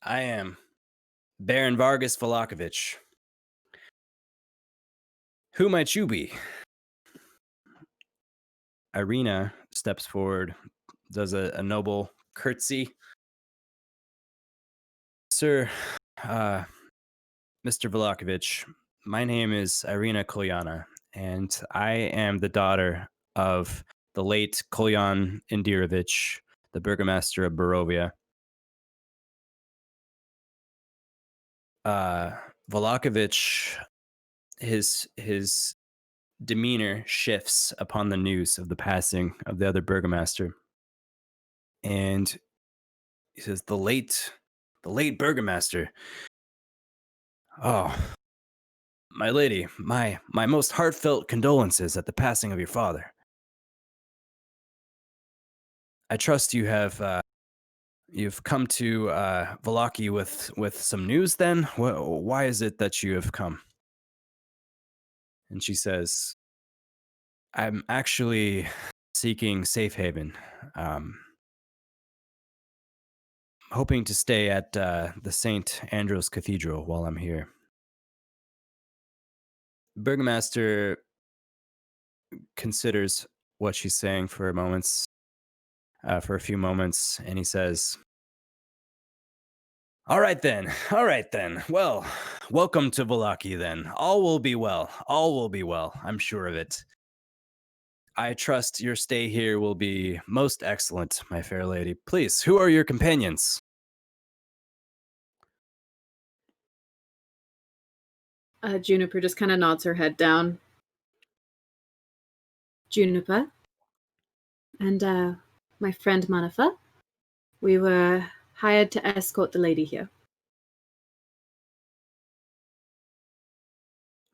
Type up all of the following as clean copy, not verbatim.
I am Baron Vargas Vallokovich. Who might you be? Irina steps forward, does a noble curtsy. Sir, uh, Mr. Vallokovich, my name is Irina Kolyana, and I am the daughter of the late Kolyan Indirovich, the burgomaster of Barovia. Uh, Vallokovich, his demeanor shifts upon the news of the passing of the other burgomaster, and he says, "The late burgomaster. Oh, my lady, my most heartfelt condolences at the passing of your father. I trust you've come to Vallaki with some news. Then, why is it that you have come?" And she says, "I'm actually seeking safe haven. Um, hoping to stay at the St. Andrew's Cathedral while I'm here." Burgomaster considers what she's saying for a few moments, and he says, All right then. Well, welcome to Vallaki then. All will be well. All will be well. I'm sure of it. I trust your stay here will be most excellent, my fair lady. Please, who are your companions? Juniper just kind of nods her head down. Juniper and my friend Manifa. We were hired to escort the lady here.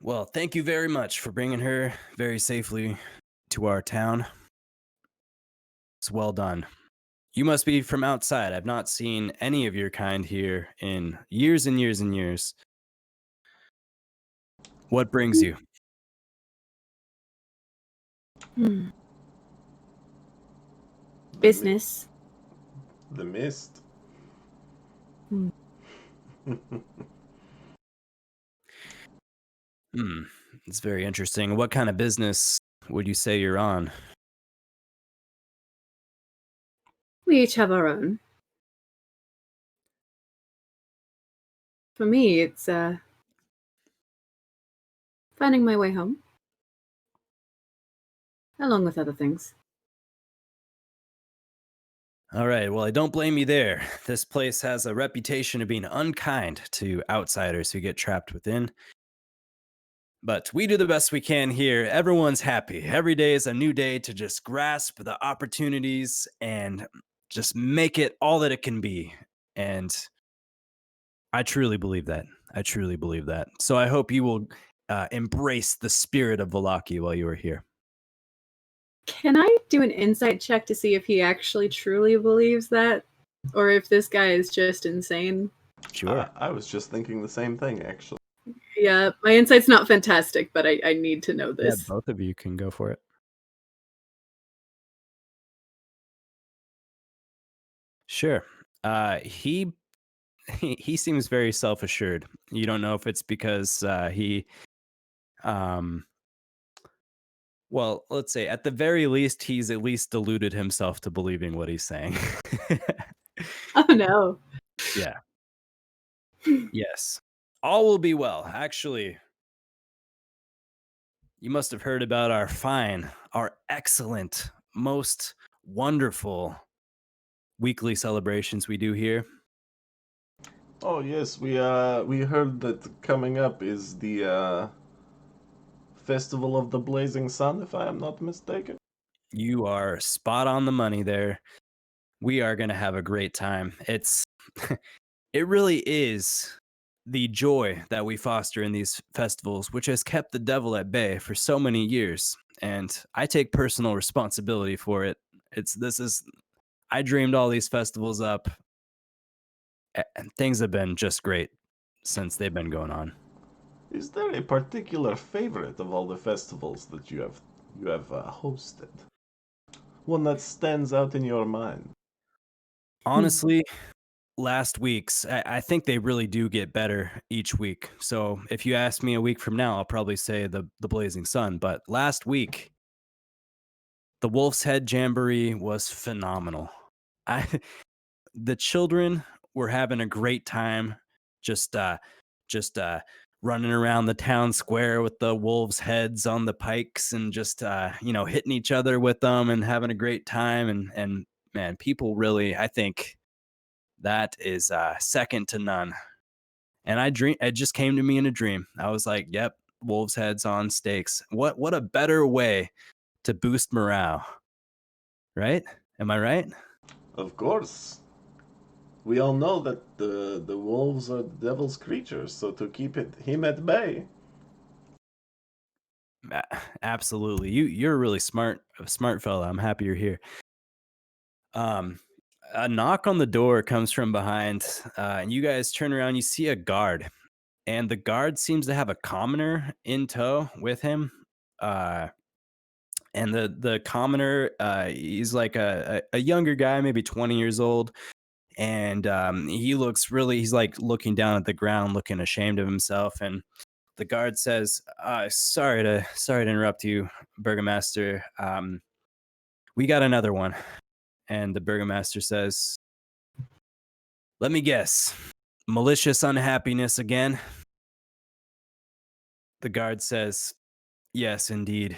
Well, thank you very much for bringing her very safely to our town. It's well done. You must be from outside. I've not seen any of your kind here in years and years and years. What brings you? Business. The mist. It's very interesting. What kind of business would you say you're on? We each have our own. For me, it's finding my way home, along with other things. All right, well, I don't blame you there. This place has a reputation of being unkind to outsiders who get trapped within. But we do the best we can here. Everyone's happy. Every day is a new day to just grasp the opportunities and just make it all that it can be. And I truly believe that. I truly believe that. So I hope you will embrace the spirit of Vallaki while you are here. Can I do an insight check to see if he actually truly believes that? Or if this guy is just insane? Sure. I was just thinking the same thing, actually. Yeah, my insight's not fantastic, but I need to know Yeah, this. both of you can go for it. Sure. He he seems very self-assured. You don't know if it's because well, let's say at the very least he's at least deluded himself to believing what he's saying. Oh no. Yeah. Yes. All will be well. Actually, you must have heard about our excellent, most wonderful weekly celebrations we do here. Oh yes, we heard that coming up is the Festival of the Blazing Sun, if I am not mistaken. You are spot on the money there. We are going to have a great time. It really is the joy that we foster in these festivals, which has kept the devil at bay for so many years. And I take personal responsibility for it. I dreamed all these festivals up, and things have been just great since they've been going on. Is there a particular favorite of all the festivals that you have hosted? One that stands out in your mind? Honestly, last week's, I think they really do get better each week. So if you ask me a week from now, I'll probably say the Blazing Sun. But last week, the Wolf's Head Jamboree was phenomenal. I the children were having a great time, just just running around the town square with the wolves' heads on the pikes and just hitting each other with them and having a great time. And man, people really, I think that is second to none. And it just came to me in a dream. I was like, yep, wolves' heads on stakes. What a better way to boost morale, right? Am I right? Of course. We all know that the wolves are the devil's creatures, so to keep him at bay. Absolutely. You're a really smart fella. I'm happy you're here. Um, a knock on the door comes from behind, and you guys turn around. You see a guard, and the guard seems to have a commoner in tow with him. Uh, and the commoner, he's like a younger guy, maybe 20 years old, and he's like looking down at the ground, looking ashamed of himself. And the guard says, sorry to interrupt you, Burgomaster. We got another one." And the Burgomaster says, "Let me guess. Malicious unhappiness again?" The guard says, "Yes, indeed."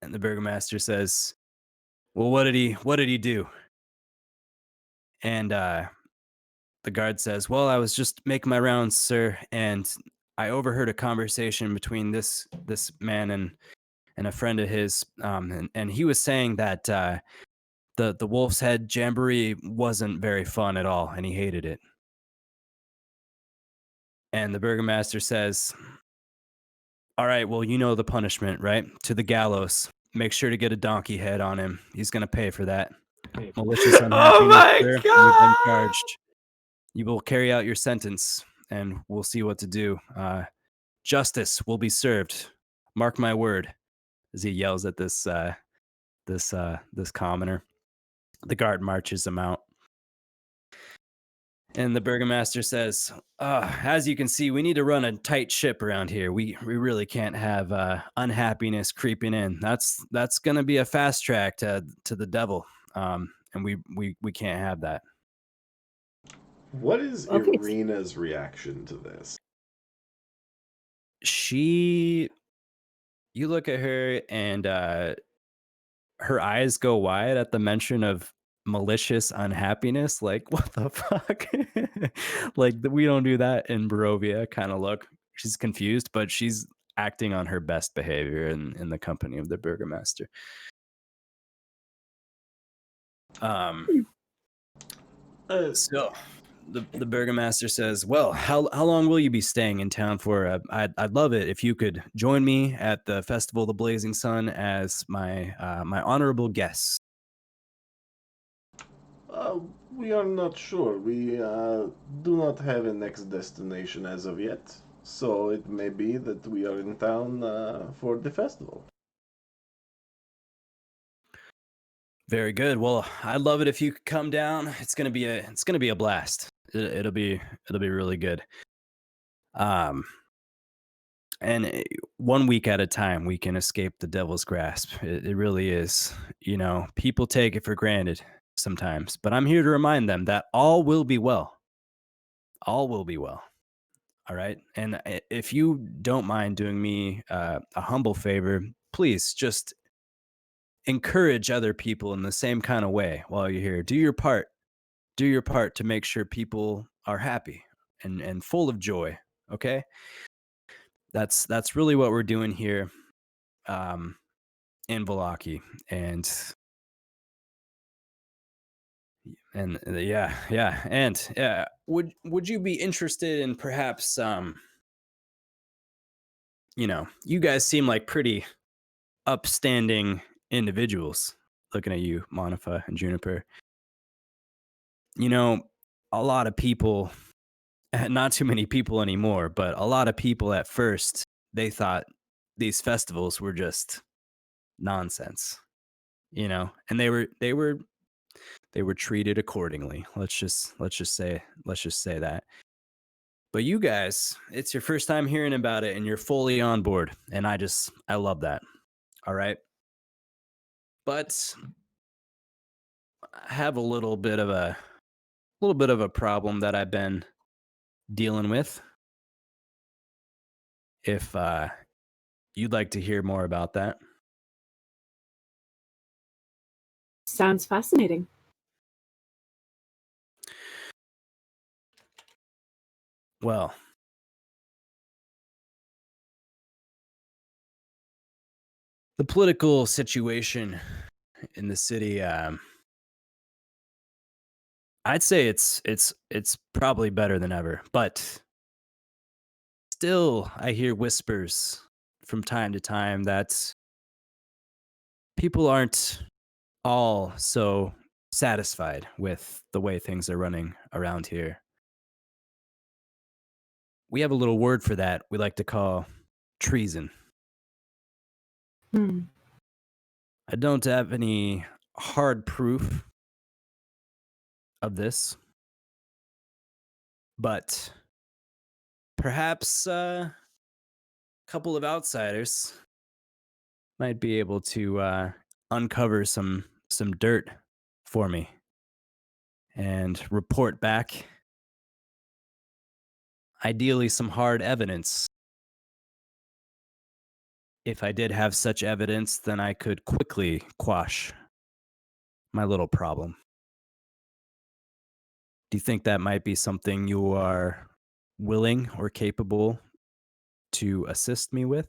And the Burgomaster says, "Well, what did he do?" And the guard says, "Well, I was just making my rounds, sir, and I overheard a conversation between this man and a friend of his, and he was saying that the Wolf's Head Jamboree wasn't very fun at all, and he hated it." And the Burgomaster says, "All right, well, you know the punishment, right? To the gallows. Make sure to get a donkey head on him. He's going to pay for that. Malicious Oh unhappiness, my sir. You've been god! charged. You will carry out your sentence, and we'll see what to do. Justice will be served. Mark my word." As he yells at this commoner, the guard marches him out. And the Burgomaster says, "As you can see, we need to run a tight ship around here. We really can't have unhappiness creeping in. That's going to be a fast track to the devil, and we can't have that." What is Okay. Irina's reaction to this? You look at her, and her eyes go wide at the mention of malicious unhappiness. Like, what the fuck? Like, we don't do that in Barovia kind of look. She's confused, but she's acting on her best behavior in the company of the Burgomaster. Um, Uh, so the Burgomaster says, "Well, how long will you be staying in town for? I'd love it if you could join me at the Festival of the Blazing Sun as my honorable guest." uh, we are not sure. We do not have a next destination as of yet, so it may be that we are in town for the festival. Very good. Well, I'd love it if you could come down. It's gonna be a blast. It'll be really good. Um, and 1 week at a time, we can escape the devil's grasp. It really is. People take it for granted sometimes, but I'm here to remind them that all will be well. All will be well. All right. And if you don't mind doing me a humble favor, please just encourage other people in the same kind of way while you're here. Do your part to make sure people are happy and full of joy. Okay, that's really what we're doing here, um, in Valaki. And yeah, and would you be interested in perhaps you guys seem like pretty upstanding individuals. Looking at you, Monifa and Juniper. You know, a lot of people, not too many people anymore, but a lot of people at first, they thought these festivals were just nonsense, and they were they were treated accordingly. Let's just say that. But you guys, it's your first time hearing about it and you're fully on board. And I love that. All right. But I have a little bit of a problem that I've been dealing with. If you'd like to hear more about that. Sounds fascinating. Well, the political situation in the city, I'd say it's probably better than ever, but still I hear whispers from time to time that people aren't all so satisfied with the way things are running around here. We have a little word for that we like to call treason. Hmm. I don't have any hard proof of this, but perhaps a couple of outsiders might be able to uncover some dirt for me and report back, ideally some hard evidence. If I did have such evidence, then I could quickly quash my little problem. Do you think that might be something you are willing or capable to assist me with?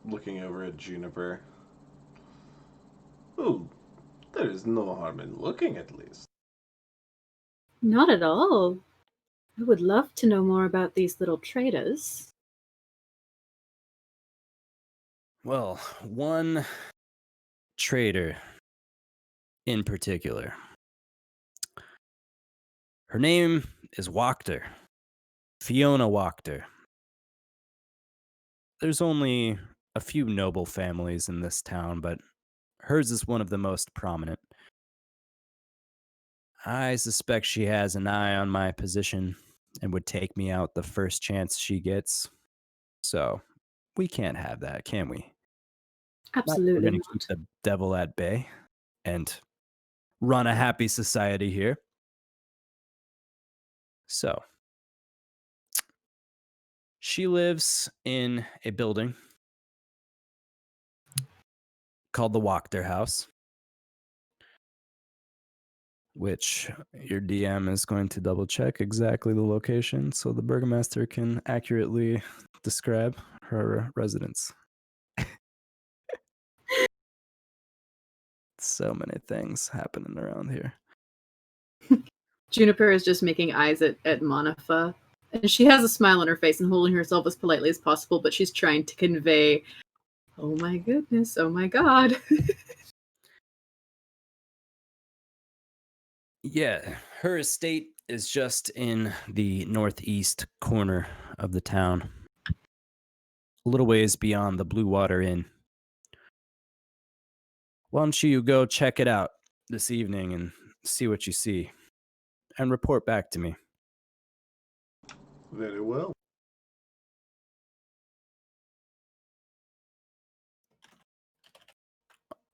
Looking over at Juniper. Oh, there is no harm in looking at least. Not at all. I would love to know more about these little traders. Well, one trader in particular. Her name is Wachter, Fiona Wachter. There's only a few noble families in this town, but hers is one of the most prominent. I suspect she has an eye on my position and would take me out the first chance she gets. So, we can't have that, can we? We're Absolutely going to keep not. the devil at bay and run a happy society here. So, she lives in a building called the Wachter House, which your DM is going to double check exactly the location so the burgomaster can accurately describe her residence. So many things happening around here. Juniper is just making eyes at Monifa. And she has a smile on her face and holding herself as politely as possible, but she's trying to convey, oh my goodness, oh my god. Yeah, her estate is just in the northeast corner of the town, a little ways beyond the Blue Water Inn. Why don't you go check it out this evening and see what you see and report back to me? Very well.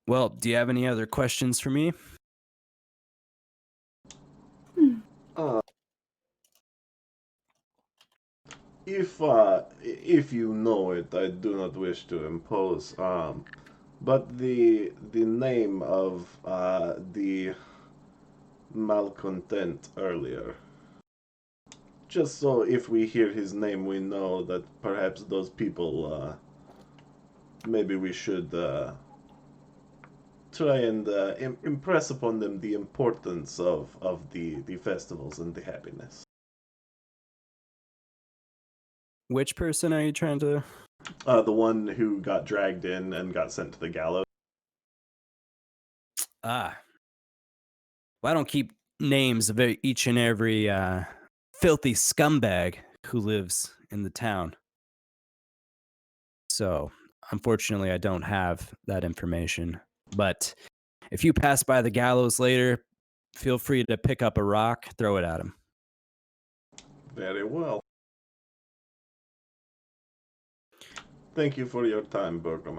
Well, do you have any other questions for me? Uh, if you know it, I do not wish to impose. But the name of the malcontent earlier. Just so if we hear his name, we know that perhaps those people, maybe we should try and impress upon them the importance of the festivals and the happiness. Which person are you trying to? The one who got dragged in and got sent to the gallows. Ah, well, I don't keep names of each and every filthy scumbag who lives in the town. So, unfortunately, I don't have that information. But if you pass by the gallows later, feel free to pick up a rock, throw it at him. Very well. Thank you for your time, Burgomeister.